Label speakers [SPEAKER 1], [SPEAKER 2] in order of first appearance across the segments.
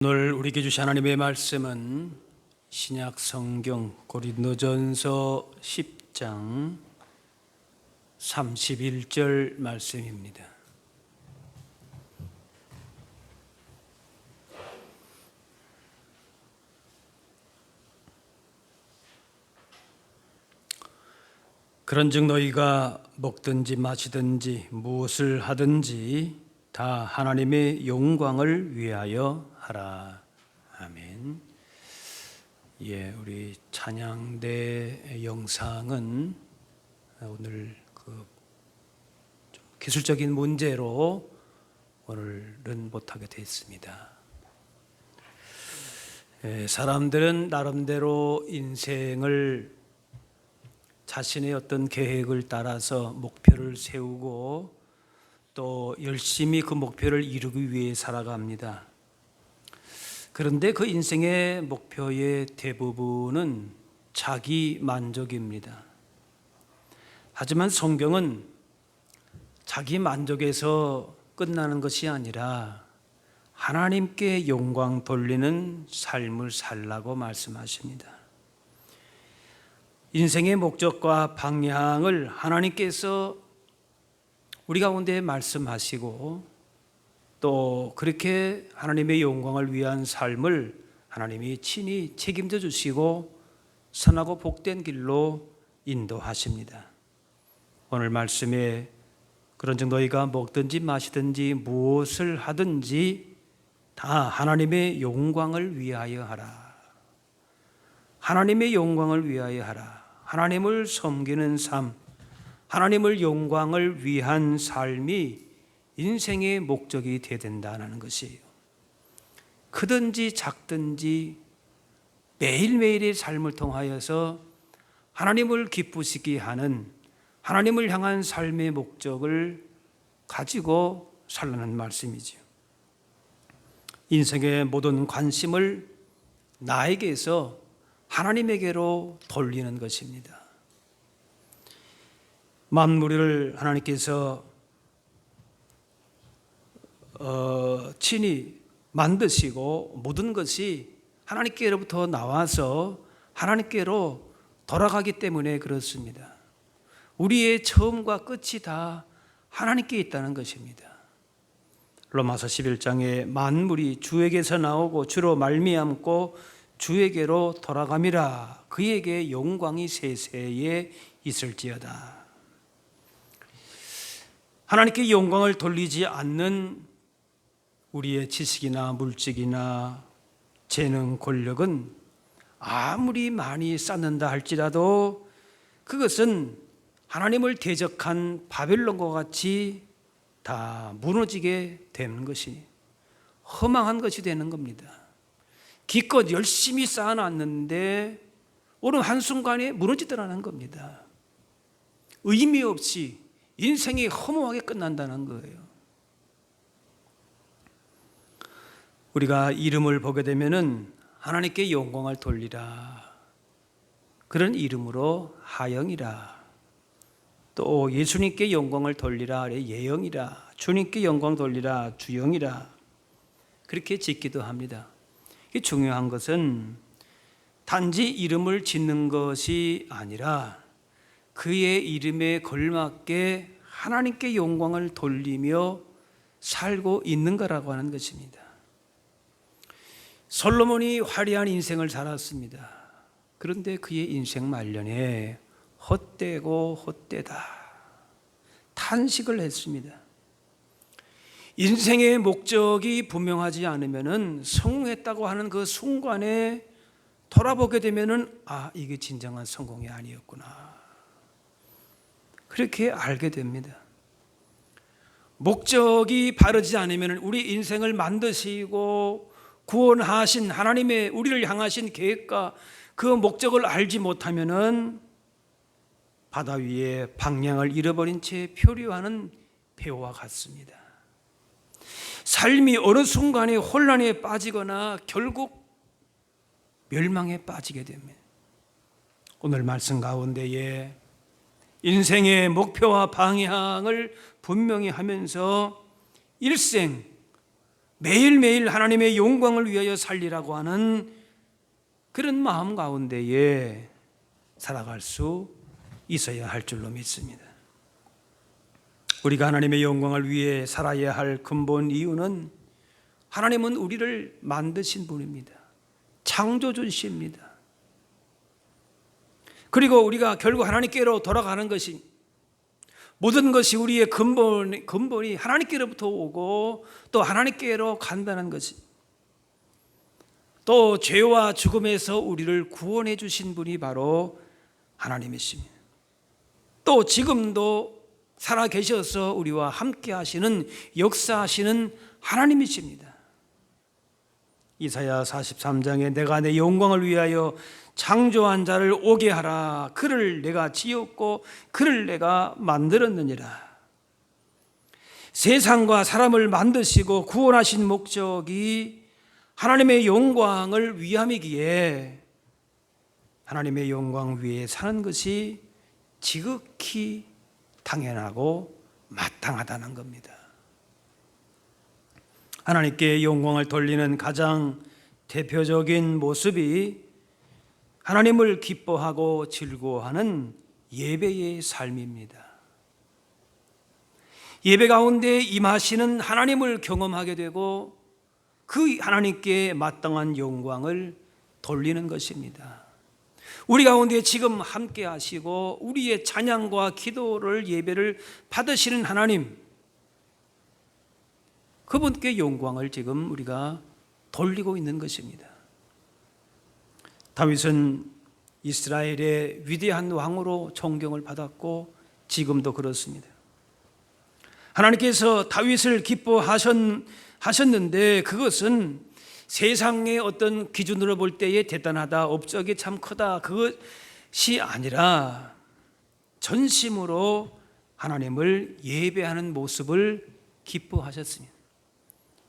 [SPEAKER 1] 오늘 우리에게 주신 하나님의 말씀은 신약 성경 고린도전서 10장 31절 말씀입니다. 그런즉 너희가 먹든지 마시든지 무엇을 하든지 다 하나님의 영광을 위하여 하라. 아멘. 우리 찬양대 영상은 오늘 좀 기술적인 문제로 오늘은 못하게 됐습니다. 사람들은 나름대로 인생을 자신의 어떤 계획을 따라서 목표를 세우고 또 열심히 그 목표를 이루기 위해 살아갑니다. 그런데 그 인생의 목표의 대부분은 자기 만족입니다. 하지만 성경은 자기 만족에서 끝나는 것이 아니라 하나님께 영광 돌리는 삶을 살라고 말씀하십니다. 인생의 목적과 방향을 하나님께서 우리 가운데 말씀하시고 또 그렇게 하나님의 영광을 위한 삶을 하나님이 친히 책임져 주시고 선하고 복된 길로 인도하십니다. 오늘 말씀에 그런즉 너희가 먹든지 마시든지 무엇을 하든지 다 하나님의 영광을 위하여 하라. 하나님의 영광을 위하여 하라. 하나님을 섬기는 삶, 하나님을 영광을 위한 삶이 인생의 목적이 되어야 된다는 것이에요. 크든지 작든지 매일매일의 삶을 통하여서 하나님을 기쁘시게 하는 하나님을 향한 삶의 목적을 가지고 살라는 말씀이지요. 인생의 모든 관심을 나에게서 하나님에게로 돌리는 것입니다. 만물을 하나님께서 친히 만드시고 모든 것이 하나님께로부터 나와서 하나님께로 돌아가기 때문에 그렇습니다. 우리의 처음과 끝이 다 하나님께 있다는 것입니다. 로마서 11장에 만물이 주에게서 나오고 주로 말미암고 주에게로 돌아감이라. 그에게 영광이 세세에 있을지어다. 하나님께 영광을 돌리지 않는 우리의 지식이나 물질이나 재능, 권력은 아무리 많이 쌓는다 할지라도 그것은 하나님을 대적한 바벨론과 같이 다 무너지게 되는 것이 허망한 것이 되는 겁니다. 기껏 열심히 쌓아놨는데 어느 한순간에 무너지더라는 겁니다. 의미 없이 인생이 허무하게 끝난다는 거예요. 우리가 이름을 보게 되면은 하나님께 영광을 돌리라. 그런 이름으로 하영이라. 또 예수님께 영광을 돌리라. 예영이라. 주님께 영광 돌리라. 주영이라. 그렇게 짓기도 합니다. 중요한 것은 단지 이름을 짓는 것이 아니라 그의 이름에 걸맞게 하나님께 영광을 돌리며 살고 있는 거라고 하는 것입니다. 솔로몬이 화려한 인생을 살았습니다. 그런데 그의 인생 말년에 헛되고 헛되다 탄식을 했습니다. 인생의 목적이 분명하지 않으면 성공했다고 하는 그 순간에 돌아보게 되면 이게 진정한 성공이 아니었구나. 그렇게 알게 됩니다. 목적이 바르지 않으면 우리 인생을 만드시고 구원하신 하나님의 우리를 향하신 계획과 그 목적을 알지 못하면 바다 위에 방향을 잃어버린 채 표류하는 배와 같습니다. 삶이 어느 순간에 혼란에 빠지거나 결국 멸망에 빠지게 됩니다. 오늘 말씀 가운데에 인생의 목표와 방향을 분명히 하면서 일생 매일매일 하나님의 영광을 위하여 살리라고 하는 그런 마음 가운데에 살아갈 수 있어야 할 줄로 믿습니다. 우리가 하나님의 영광을 위해 살아야 할 근본 이유는 하나님은 우리를 만드신 분입니다. 창조주십니다. 그리고 우리가 결국 하나님께로 돌아가는 것이, 모든 것이 우리의 근본이 하나님께로부터 오고 또 하나님께로 간다는 것이, 또 죄와 죽음에서 우리를 구원해 주신 분이 바로 하나님이십니다. 또 지금도 살아 계셔서 우리와 함께 하시는, 역사하시는 하나님이십니다. 이사야 43장에 내가 내 영광을 위하여 창조한 자를 오게 하라. 그를 내가 지었고 그를 내가 만들었느니라. 세상과 사람을 만드시고 구원하신 목적이 하나님의 영광을 위함이기에 하나님의 영광 위에 사는 것이 지극히 당연하고 마땅하다는 겁니다. 하나님께 영광을 돌리는 가장 대표적인 모습이 하나님을 기뻐하고 즐거워하는 예배의 삶입니다. 예배 가운데 임하시는 하나님을 경험하게 되고 그 하나님께 마땅한 영광을 돌리는 것입니다. 우리 가운데 지금 함께 하시고 우리의 찬양과 기도를, 예배를 받으시는 하나님, 그분께 영광을 지금 우리가 돌리고 있는 것입니다. 다윗은 이스라엘의 위대한 왕으로 존경을 받았고 지금도 그렇습니다. 하나님께서 다윗을 기뻐하셨는데 그것은 세상의 어떤 기준으로 볼 때에 대단하다, 업적이 참 크다, 그것이 아니라 전심으로 하나님을 예배하는 모습을 기뻐하셨습니다.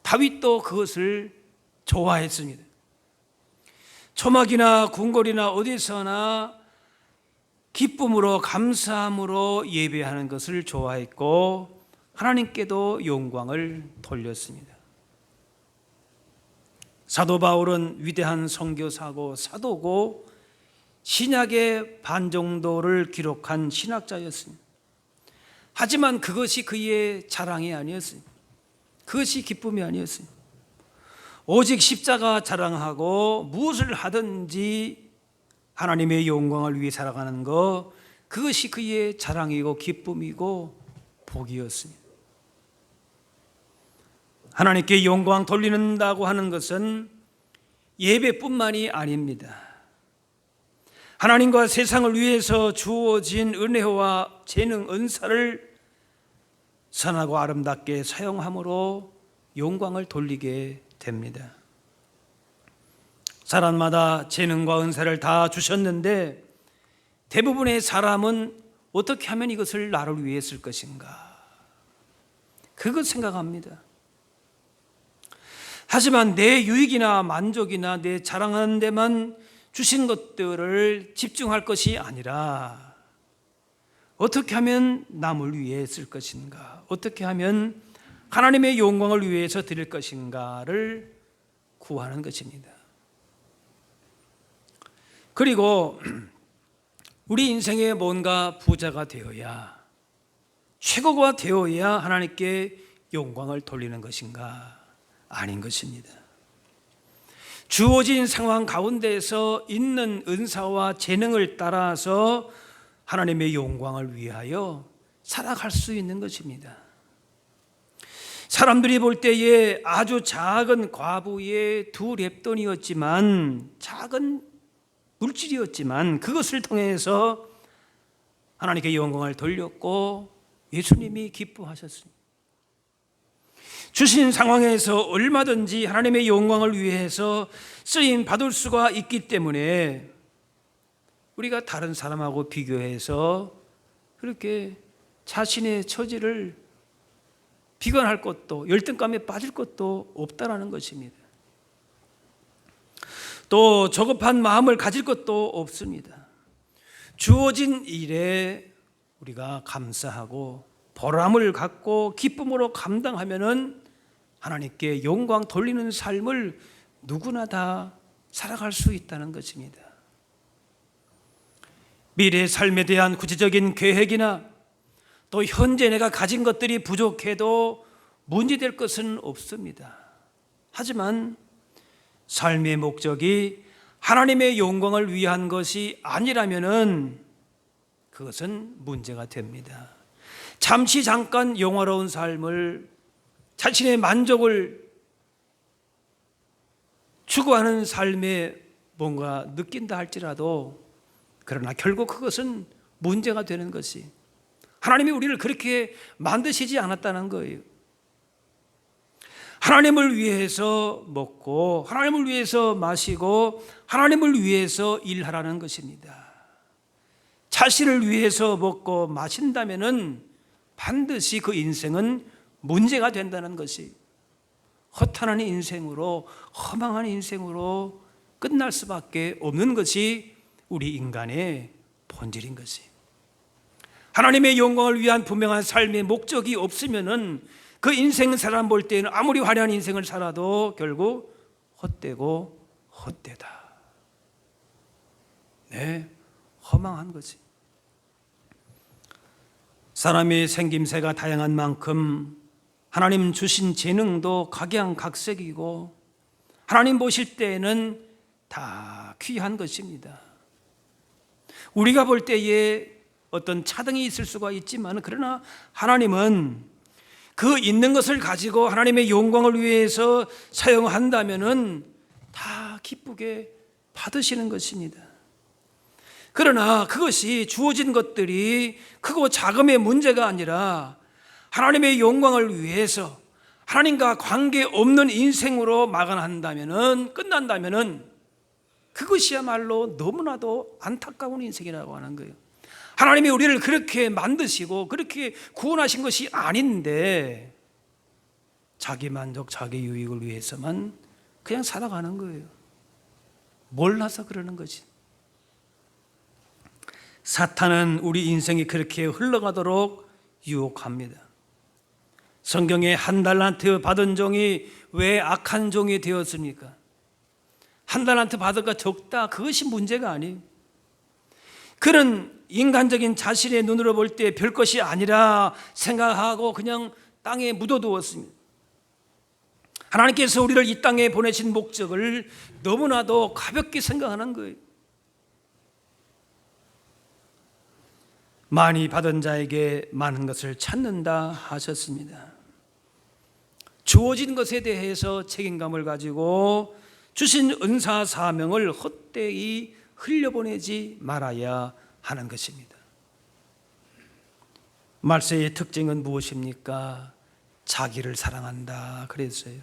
[SPEAKER 1] 다윗도 그것을 좋아했습니다. 초막이나 궁궐이나 어디서나 기쁨으로, 감사함으로 예배하는 것을 좋아했고 하나님께도 영광을 돌렸습니다. 사도 바울은 위대한 선교사고 사도고 신약의 반 정도를 기록한 신학자였습니다. 하지만 그것이 그의 자랑이 아니었습니다. 그것이 기쁨이 아니었습니다. 오직 십자가 자랑하고 무엇을 하든지 하나님의 영광을 위해 살아가는 것, 그것이 그의 자랑이고 기쁨이고 복이었습니다. 하나님께 영광 돌린다고 하는 것은 예배뿐만이 아닙니다. 하나님과 세상을 위해서 주어진 은혜와 재능, 은사를 선하고 아름답게 사용함으로 영광을 돌리게 됩니다. 사람마다 재능과 은사를 다 주셨는데 대부분의 사람은 어떻게 하면 이것을 나를 위해 쓸 것인가, 그것 생각합니다. 하지만 내 유익이나 만족이나 내 자랑하는 데만 주신 것들을 집중할 것이 아니라 어떻게 하면 남을 위해 쓸 것인가, 어떻게 하면 하나님의 영광을 위해서 드릴 것인가를 구하는 것입니다. 그리고 우리 인생에 뭔가 부자가 되어야, 최고가 되어야 하나님께 영광을 돌리는 것인가? 아닌 것입니다. 주어진 상황 가운데서 있는 은사와 재능을 따라서 하나님의 영광을 위하여 살아갈 수 있는 것입니다. 사람들이 볼 때에 아주 작은 과부의 두 렙돈이었지만, 작은 물질이었지만 그것을 통해서 하나님께 영광을 돌렸고 예수님이 기뻐하셨습니다. 주신 상황에서 얼마든지 하나님의 영광을 위해서 쓰임 받을 수가 있기 때문에 우리가 다른 사람하고 비교해서 그렇게 자신의 처지를 비관할 것도, 열등감에 빠질 것도 없다라는 것입니다. 또 조급한 마음을 가질 것도 없습니다. 주어진 일에 우리가 감사하고 보람을 갖고 기쁨으로 감당하면은 하나님께 영광 돌리는 삶을 누구나 다 살아갈 수 있다는 것입니다. 미래의 삶에 대한 구체적인 계획이나 또 현재 내가 가진 것들이 부족해도 문제될 것은 없습니다. 하지만 삶의 목적이 하나님의 영광을 위한 것이 아니라면은 그것은 문제가 됩니다. 잠시 잠깐 영화로운 삶을, 자신의 만족을 추구하는 삶에 뭔가 느낀다 할지라도, 그러나 결국 그것은 문제가 되는 것이, 하나님이 우리를 그렇게 만드시지 않았다는 거예요. 하나님을 위해서 먹고 하나님을 위해서 마시고 하나님을 위해서 일하라는 것입니다. 자신을 위해서 먹고 마신다면은 반드시 그 인생은 문제가 된다는 것이, 허탄한 인생으로, 허망한 인생으로 끝날 수밖에 없는 것이 우리 인간의 본질인 것이. 하나님의 영광을 위한 분명한 삶의 목적이 없으면은 그 인생 사람 볼 때는 아무리 화려한 인생을 살아도 결국 헛되고 헛되다. 네, 허망한 거지. 사람의 생김새가 다양한 만큼 하나님 주신 재능도 각양각색이고 하나님 보실 때에는 다 귀한 것입니다. 우리가 볼 때에 어떤 차등이 있을 수가 있지만, 그러나 하나님은 그 있는 것을 가지고 하나님의 영광을 위해서 사용한다면은 다 기쁘게 받으시는 것입니다. 그러나 그것이 주어진 것들이 크고 작음의 문제가 아니라 하나님의 영광을 위해서 하나님과 관계없는 인생으로 마감한다면은, 끝난다면은 그것이야말로 너무나도 안타까운 인생이라고 하는 거예요. 하나님이 우리를 그렇게 만드시고 그렇게 구원하신 것이 아닌데 자기 만족, 자기 유익을 위해서만 그냥 살아가는 거예요. 몰라서 그러는 거지. 사탄은 우리 인생이 그렇게 흘러가도록 유혹합니다. 성경에 한 달란트 받은 종이 왜 악한 종이 되었습니까? 한 달란트 받을까 적다, 그것이 문제가 아니에요. 그는 인간적인 자신의 눈으로 볼 때 별 것이 아니라 생각하고 그냥 땅에 묻어두었습니다. 하나님께서 우리를 이 땅에 보내신 목적을 너무나도 가볍게 생각하는 거예요. 많이 받은 자에게 많은 것을 찾는다 하셨습니다. 주어진 것에 대해서 책임감을 가지고 주신 은사 사명을 헛되이 흘려보내지 말아야 하는 것입니다. 말세의 특징은 무엇입니까? 자기를 사랑한다 그랬어요.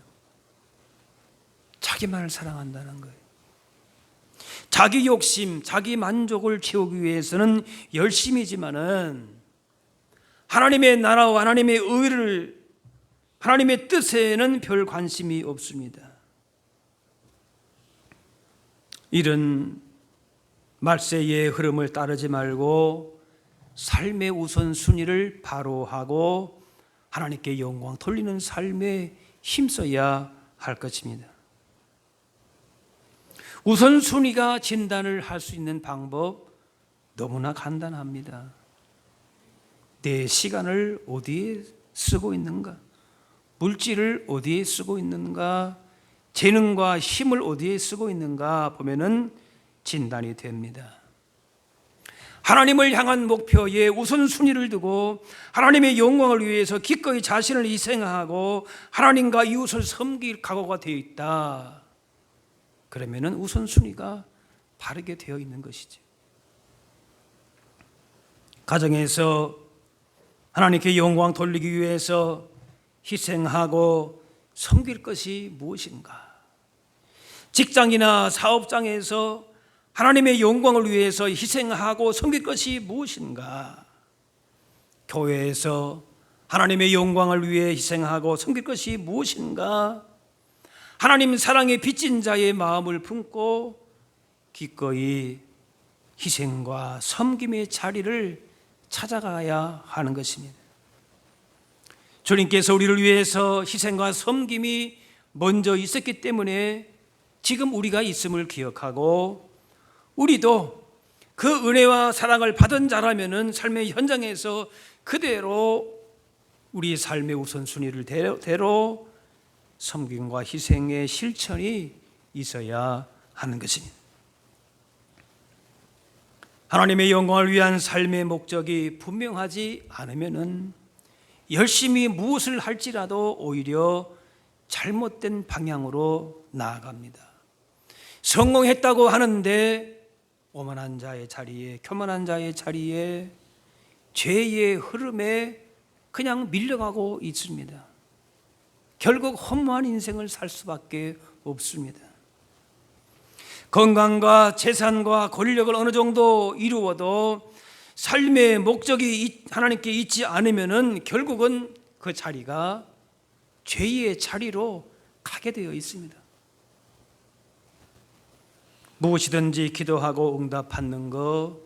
[SPEAKER 1] 자기만을 사랑한다는 거예요. 자기 욕심, 자기 만족을 채우기 위해서는 열심이지만은 하나님의 나라와 하나님의 의를, 하나님의 뜻에는 별 관심이 없습니다. 이런 말세의 흐름을 따르지 말고 삶의 우선순위를 바로 하고 하나님께 영광 돌리는 삶에 힘써야 할 것입니다. 우선순위가 진단을 할 수 있는 방법 너무나 간단합니다. 내 시간을 어디에 쓰고 있는가? 물질을 어디에 쓰고 있는가? 재능과 힘을 어디에 쓰고 있는가 보면은 진단이 됩니다. 하나님을 향한 목표에 우선순위를 두고 하나님의 영광을 위해서 기꺼이 자신을 희생하고 하나님과 이웃을 섬길 각오가 되어 있다. 그러면은 우선순위가 바르게 되어 있는 것이죠. 가정에서 하나님께 영광 돌리기 위해서 희생하고 섬길 것이 무엇인가? 직장이나 사업장에서 하나님의 영광을 위해서 희생하고 섬길 것이 무엇인가? 교회에서 하나님의 영광을 위해 희생하고 섬길 것이 무엇인가? 하나님 사랑에 빚진 자의 마음을 품고 기꺼이 희생과 섬김의 자리를 찾아가야 하는 것입니다. 주님께서 우리를 위해서 희생과 섬김이 먼저 있었기 때문에 지금 우리가 있음을 기억하고, 우리도 그 은혜와 사랑을 받은 자라면은 삶의 현장에서 그대로 우리 삶의 우선순위를 대로 섬김과 희생의 실천이 있어야 하는 것입니다. 하나님의 영광을 위한 삶의 목적이 분명하지 않으면은 열심히 무엇을 할지라도 오히려 잘못된 방향으로 나아갑니다. 성공했다고 하는데 오만한 자의 자리에, 교만한 자의 자리에 죄의 흐름에 그냥 밀려가고 있습니다. 결국 허무한 인생을 살 수밖에 없습니다. 건강과 재산과 권력을 어느 정도 이루어도 삶의 목적이 하나님께 있지 않으면은 결국은 그 자리가 죄의 자리로 가게 되어 있습니다. 무엇이든지 기도하고 응답받는 것,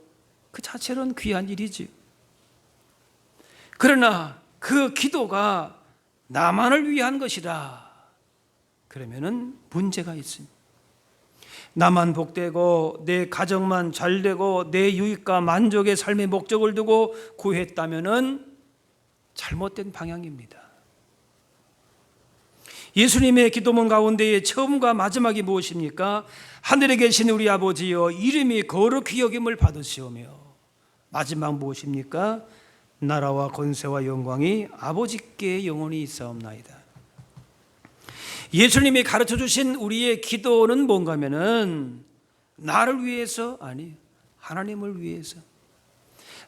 [SPEAKER 1] 그 자체는 귀한 일이지요. 그러나 그 기도가 나만을 위한 것이라 그러면은 문제가 있습니다. 나만 복되고 내 가정만 잘되고 내 유익과 만족의 삶의 목적을 두고 구했다면은 잘못된 방향입니다. 예수님의 기도문 가운데의 처음과 마지막이 무엇입니까? 하늘에 계신 우리 아버지여, 이름이 거룩히 여김을 받으시오며, 마지막 무엇입니까? 나라와 권세와 영광이 아버지께 영원히 있사옵나이다. 예수님이 가르쳐 주신 우리의 기도는 뭔가 하면은 나를 위해서 아니에요. 하나님을 위해서.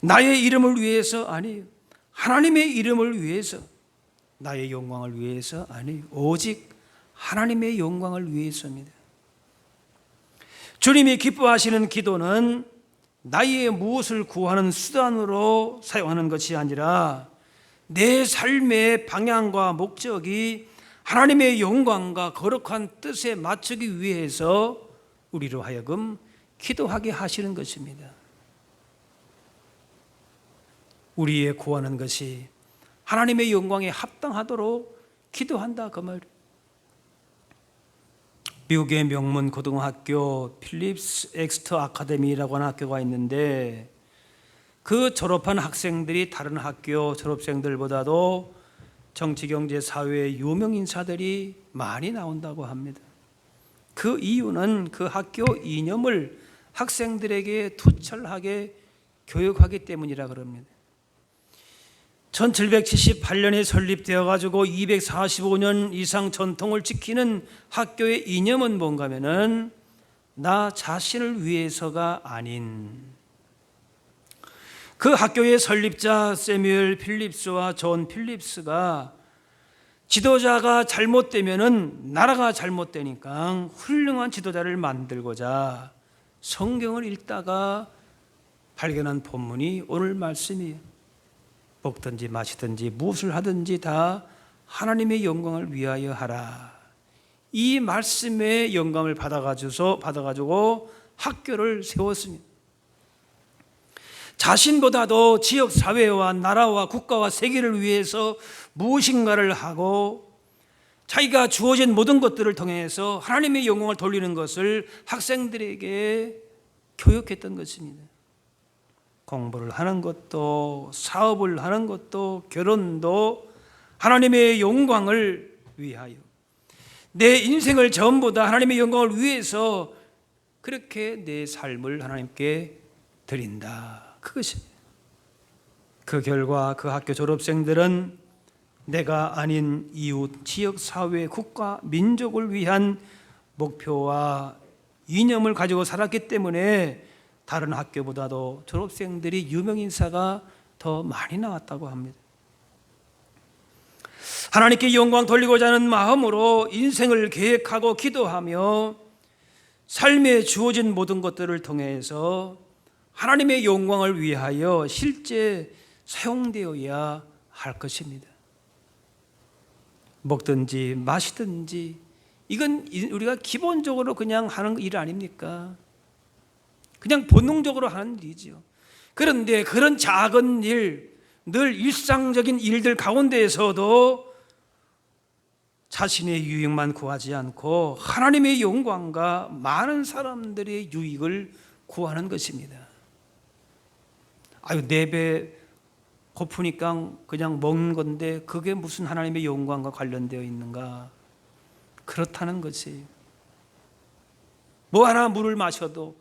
[SPEAKER 1] 나의 이름을 위해서 아니에요. 하나님의 이름을 위해서. 나의 영광을 위해서 아니에요. 오직 하나님의 영광을 위해서입니다. 주님이 기뻐하시는 기도는 나의 무엇을 구하는 수단으로 사용하는 것이 아니라 내 삶의 방향과 목적이 하나님의 영광과 거룩한 뜻에 맞추기 위해서 우리로 하여금 기도하게 하시는 것입니다. 우리의 구하는 것이 하나님의 영광에 합당하도록 기도한다, 그 말이에요. 미국의 명문 고등학교 필립스 엑스터 아카데미라고 하는 학교가 있는데, 그 졸업한 학생들이 다른 학교 졸업생들보다도 정치, 경제, 사회의 유명 인사들이 많이 나온다고 합니다. 그 이유는 그 학교 이념을 학생들에게 투철하게 교육하기 때문이라 그럽니다. 1778년에 설립되어 가지고 245년 이상 전통을 지키는 학교의 이념은 뭔가 하면은 나 자신을 위해서가 아닌, 그 학교의 설립자 세뮤엘 필립스와 존 필립스가 지도자가 잘못되면은 나라가 잘못되니까 훌륭한 지도자를 만들고자 성경을 읽다가 발견한 본문이 오늘 말씀이에요. 먹든지 마시든지 무엇을 하든지 다 하나님의 영광을 위하여 하라. 이 말씀의 영감을 받아가지고 학교를 세웠습니다. 자신보다도 지역 사회와 나라와 국가와 세계를 위해서 무엇인가를 하고 자기가 주어진 모든 것들을 통해서 하나님의 영광을 돌리는 것을 학생들에게 교육했던 것입니다. 공부를 하는 것도, 사업을 하는 것도, 결혼도 하나님의 영광을 위하여, 내 인생을 전부 다 하나님의 영광을 위해서 그렇게 내 삶을 하나님께 드린다, 그것입니다. 그 결과 그 학교 졸업생들은 내가 아닌 이웃, 지역, 사회, 국가, 민족을 위한 목표와 이념을 가지고 살았기 때문에 다른 학교보다도 졸업생들이 유명 인사가 더 많이 나왔다고 합니다. 하나님께 영광 돌리고자 하는 마음으로 인생을 계획하고 기도하며 삶에 주어진 모든 것들을 통해서 하나님의 영광을 위하여 실제 사용되어야 할 것입니다. 먹든지 마시든지 이건 우리가 기본적으로 그냥 하는 일 아닙니까? 그냥 본능적으로 하는 일이죠. 그런데 그런 작은 일, 늘 일상적인 일들 가운데에서도 자신의 유익만 구하지 않고 하나님의 영광과 많은 사람들의 유익을 구하는 것입니다. 아유, 내 배 고프니까 그냥 먹는 건데 그게 무슨 하나님의 영광과 관련되어 있는가? 그렇다는 것이, 뭐 하나 물을 마셔도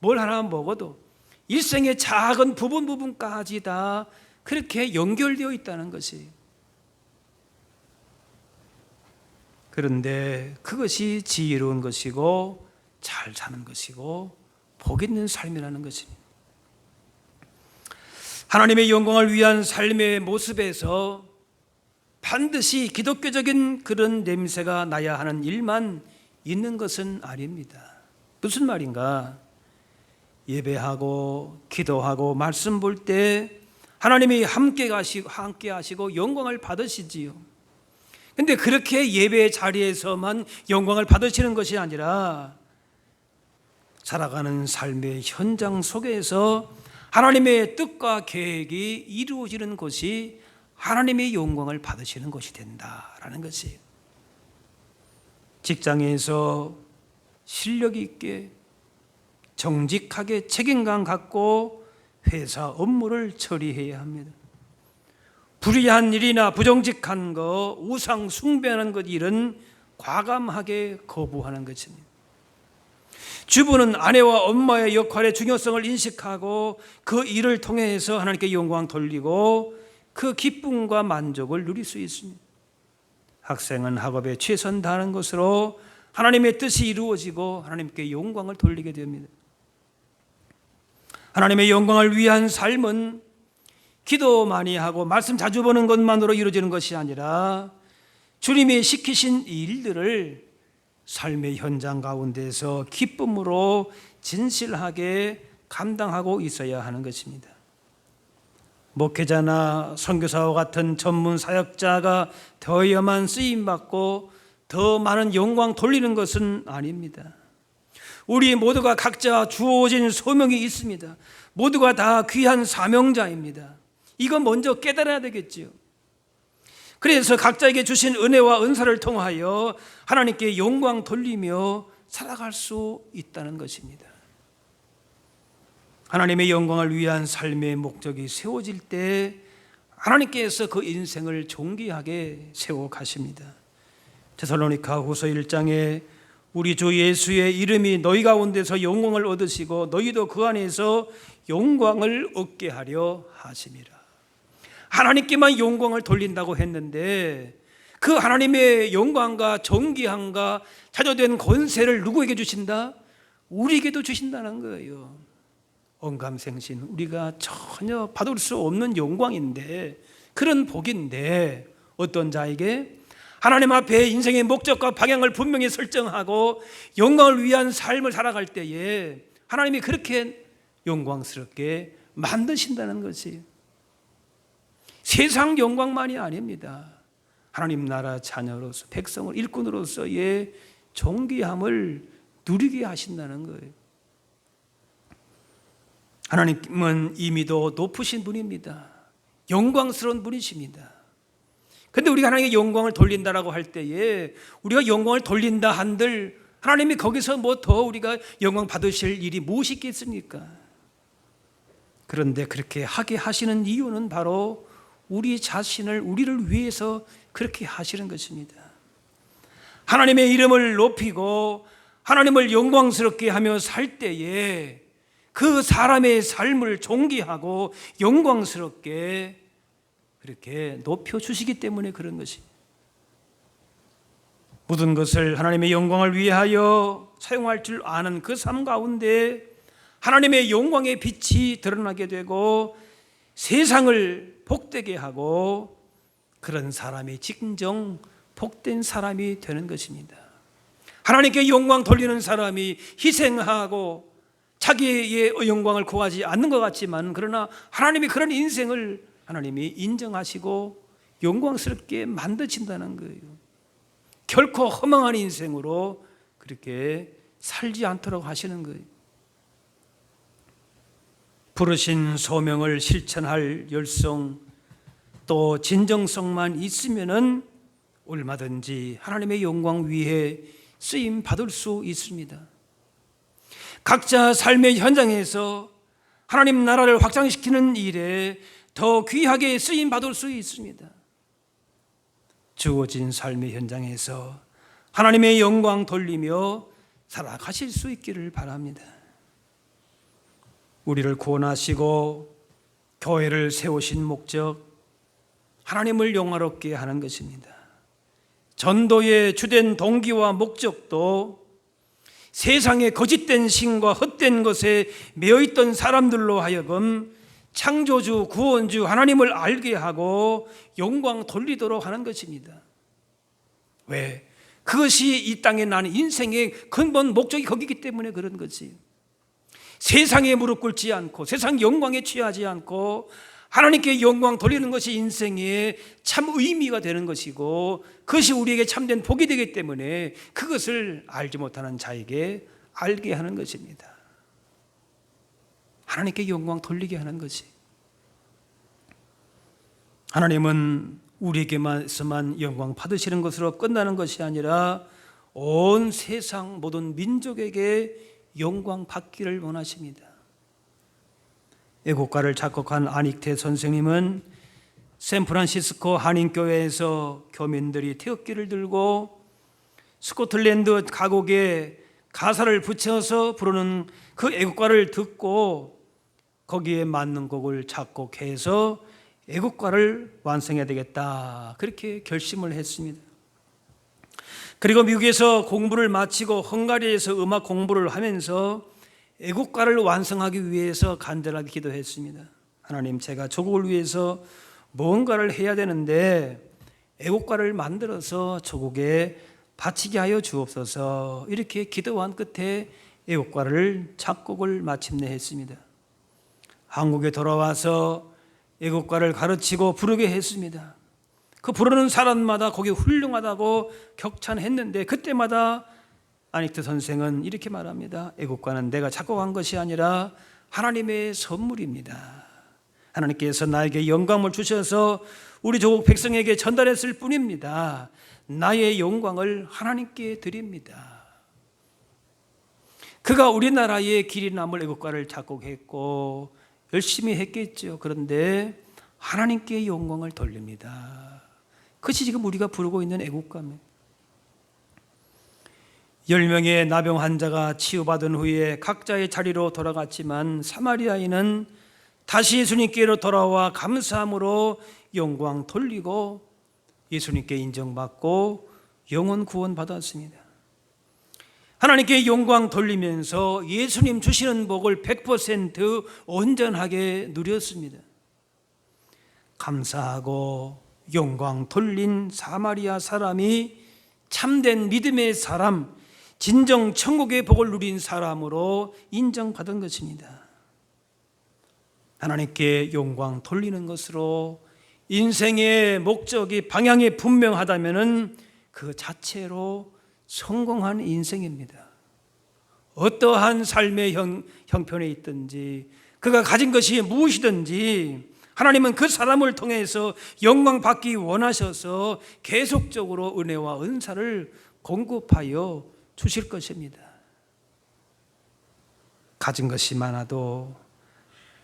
[SPEAKER 1] 뭘 하나 먹어도 일생의 작은 부분까지 다 그렇게 연결되어 있다는 것이, 그런데 그것이 지혜로운 것이고 잘 사는 것이고 복 있는 삶이라는 것입니다. 하나님의 영광을 위한 삶의 모습에서 반드시 기독교적인 그런 냄새가 나야 하는 일만 있는 것은 아닙니다. 무슨 말인가? 예배하고 기도하고 말씀 볼 때 하나님이 함께 하시고 영광을 받으시지요. 근데 그렇게 예배 자리에서만 영광을 받으시는 것이 아니라 살아가는 삶의 현장 속에서 하나님의 뜻과 계획이 이루어지는 것이 하나님의 영광을 받으시는 것이 된다라는 것이에요. 직장에서 실력 있게 정직하게 책임감 갖고 회사 업무를 처리해야 합니다. 불의한 일이나 부정직한 것, 우상 숭배하는 것, 일은 과감하게 거부하는 것입니다. 주부는 아내와 엄마의 역할의 중요성을 인식하고 그 일을 통해서 하나님께 영광 돌리고 그 기쁨과 만족을 누릴 수 있습니다. 학생은 학업에 최선 다하는 것으로 하나님의 뜻이 이루어지고 하나님께 영광을 돌리게 됩니다. 하나님의 영광을 위한 삶은 기도 많이 하고 말씀 자주 보는 것만으로 이루어지는 것이 아니라 주님이 시키신 일들을 삶의 현장 가운데서 기쁨으로 진실하게 감당하고 있어야 하는 것입니다. 목회자나 선교사와 같은 전문 사역자가 더여만 쓰임받고 더 많은 영광 돌리는 것은 아닙니다. 우리 모두가 각자 주어진 소명이 있습니다. 모두가 다 귀한 사명자입니다. 이건 먼저 깨달아야 되겠지요. 그래서 각자에게 주신 은혜와 은사를 통하여 하나님께 영광 돌리며 살아갈 수 있다는 것입니다. 하나님의 영광을 위한 삶의 목적이 세워질 때 하나님께서 그 인생을 존귀하게 세워 가십니다. 데살로니가 후서 1장에 우리 주 예수의 이름이 너희 가운데서 영광을 얻으시고 너희도 그 안에서 영광을 얻게 하려 하심이라. 하나님께만 영광을 돌린다고 했는데 그 하나님의 영광과 존귀함과 자조된 권세를 누구에게 주신다? 우리에게도 주신다는 거예요. 언감생신, 우리가 전혀 받을 수 없는 영광인데, 그런 복인데 어떤 자에게? 하나님 앞에 인생의 목적과 방향을 분명히 설정하고 영광을 위한 삶을 살아갈 때에 하나님이 그렇게 영광스럽게 만드신다는 것이 세상 영광만이 아닙니다. 하나님 나라 자녀로서, 백성을 일꾼으로서의 존귀함을 누리게 하신다는 거예요. 하나님은 이미도 높으신 분입니다. 영광스러운 분이십니다. 그런데 우리가 하나님의 영광을 돌린다라고 할 때에 우리가 영광을 돌린다 한들 하나님이 거기서 뭐 더 우리가 영광 받으실 일이 무엇이 있겠습니까? 그런데 그렇게 하게 하시는 이유는 바로 우리 자신을, 우리를 위해서 그렇게 하시는 것입니다. 하나님의 이름을 높이고 하나님을 영광스럽게 하며 살 때에 그 사람의 삶을 존귀하고 영광스럽게 그렇게 높여주시기 때문에 그런 것입니다. 모든 것을 하나님의 영광을 위하여 사용할 줄 아는 그 삶 가운데 하나님의 영광의 빛이 드러나게 되고 세상을 복되게 하고 그런 사람이 진정 복된 사람이 되는 것입니다. 하나님께 영광 돌리는 사람이 희생하고 자기의 영광을 구하지 않는 것 같지만, 그러나 하나님이 그런 인생을 하나님이 인정하시고 영광스럽게 만드신다는 거예요. 결코 허망한 인생으로 그렇게 살지 않도록 하시는 거예요. 부르신 소명을 실천할 열성, 또 진정성만 있으면은 얼마든지 하나님의 영광 위에 쓰임 받을 수 있습니다. 각자 삶의 현장에서 하나님 나라를 확장시키는 일에 더 귀하게 쓰임 받을 수 있습니다. 주어진 삶의 현장에서 하나님의 영광 돌리며 살아가실 수 있기를 바랍니다. 우리를 구원하시고 교회를 세우신 목적, 하나님을 영화롭게 하는 것입니다. 전도의 주된 동기와 목적도 세상의 거짓된 신과 헛된 것에 매여있던 사람들로 하여금 창조주, 구원주 하나님을 알게 하고 영광 돌리도록 하는 것입니다. 왜? 그것이 이 땅에 나는 인생의 근본 목적이 거기기 때문에 그런 거지. 세상에 무릎 꿇지 않고 세상 영광에 취하지 않고 하나님께 영광 돌리는 것이 인생의 참 의미가 되는 것이고 그것이 우리에게 참된 복이 되기 때문에 그것을 알지 못하는 자에게 알게 하는 것입니다. 하나님께 영광 돌리게 하는 것이. 하나님은 우리에게만서만 영광 받으시는 것으로 끝나는 것이 아니라 온 세상 모든 민족에게 영광 받기를 원하십니다. 애국가를 작곡한 안익태 선생님은 샌프란시스코 한인교회에서 교민들이 태극기를 들고 스코틀랜드 가곡에 가사를 붙여서 부르는 그 애국가를 듣고 거기에 맞는 곡을 작곡해서 애국가를 완성해야 되겠다, 그렇게 결심을 했습니다. 그리고 미국에서 공부를 마치고 헝가리에서 음악 공부를 하면서 애국가를 완성하기 위해서 간절하게 기도했습니다. 하나님, 제가 조국을 위해서 뭔가를 해야 되는데 애국가를 만들어서 조국에 바치게 하여 주옵소서. 이렇게 기도한 끝에 애국가를 작곡을 마침내 했습니다. 한국에 돌아와서 애국가를 가르치고 부르게 했습니다. 그 부르는 사람마다 거기 훌륭하다고 격찬했는데 그때마다 안익태 선생은 이렇게 말합니다. 애국가는 내가 작곡한 것이 아니라 하나님의 선물입니다. 하나님께서 나에게 영광을 주셔서 우리 조국 백성에게 전달했을 뿐입니다. 나의 영광을 하나님께 드립니다. 그가 우리나라의 길이 남을 애국가를 작곡했고 열심히 했겠죠. 그런데 하나님께 영광을 돌립니다. 그것이 지금 우리가 부르고 있는 애국가입니다. 10명의 나병 환자가 치유받은 후에 각자의 자리로 돌아갔지만 사마리아인은 다시 예수님께로 돌아와 감사함으로 영광 돌리고 예수님께 인정받고 영혼 구원 받았습니다. 하나님께 영광 돌리면서 예수님 주시는 복을 100% 온전하게 누렸습니다. 감사하고 영광 돌린 사마리아 사람이 참된 믿음의 사람, 진정 천국의 복을 누린 사람으로 인정받은 것입니다. 하나님께 영광 돌리는 것으로 인생의 목적이 방향이 분명하다면 그 자체로 성공한 인생입니다. 어떠한 삶의 형편에 있든지 그가 가진 것이 무엇이든지 하나님은 그 사람을 통해서 영광 받기 원하셔서 계속적으로 은혜와 은사를 공급하여 주실 것입니다. 가진 것이 많아도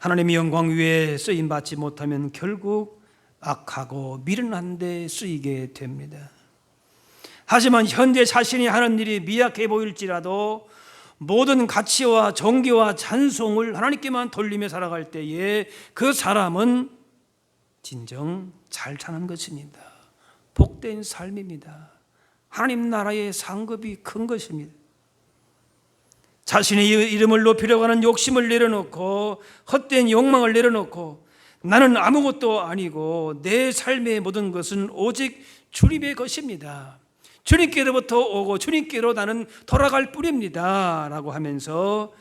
[SPEAKER 1] 하나님의 영광 위에 쓰임받지 못하면 결국 악하고 미련한 데 쓰이게 됩니다. 하지만 현재 자신이 하는 일이 미약해 보일지라도 모든 가치와 정기와 찬송을 하나님께만 돌리며 살아갈 때에 그 사람은 진정 잘 사는 것입니다. 복된 삶입니다. 하나님 나라의 상급이 큰 것입니다. 자신의 이름을 높이려고 하는 욕심을 내려놓고 헛된 욕망을 내려놓고 나는 아무것도 아니고 내 삶의 모든 것은 오직 주님의 것입니다. 주님께로부터 오고 주님께로 나는 돌아갈 뿐입니다 라고 하면서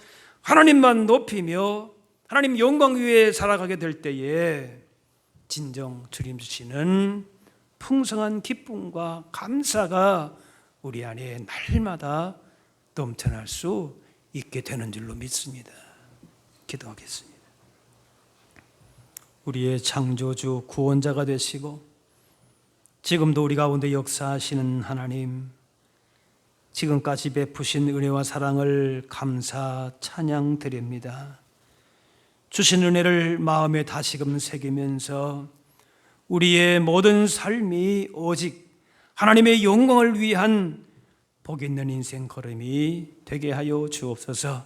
[SPEAKER 1] 하나님만 높이며 하나님 영광 위에 살아가게 될 때에 진정 주님 주시는 풍성한 기쁨과 감사가 우리 안에 날마다 넘쳐날 수 있게 되는 줄로 믿습니다. 기도하겠습니다. 우리의 창조주 구원자가 되시고 지금도 우리 가운데 역사하시는 하나님, 지금까지 베푸신 은혜와 사랑을 감사 찬양 드립니다. 주신 은혜를 마음에 다시금 새기면서 우리의 모든 삶이 오직 하나님의 영광을 위한 복 있는 인생 걸음이 되게 하여 주옵소서.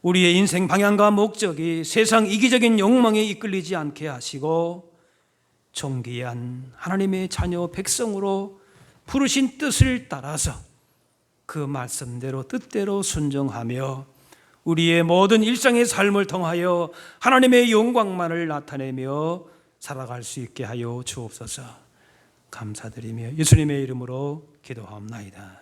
[SPEAKER 1] 우리의 인생 방향과 목적이 세상 이기적인 욕망에 이끌리지 않게 하시고 존귀한 하나님의 자녀 백성으로 부르신 뜻을 따라서 그 말씀대로 뜻대로 순종하며 우리의 모든 일상의 삶을 통하여 하나님의 영광만을 나타내며 살아갈 수 있게 하여 주옵소서. 감사드리며 예수님의 이름으로 기도하옵나이다.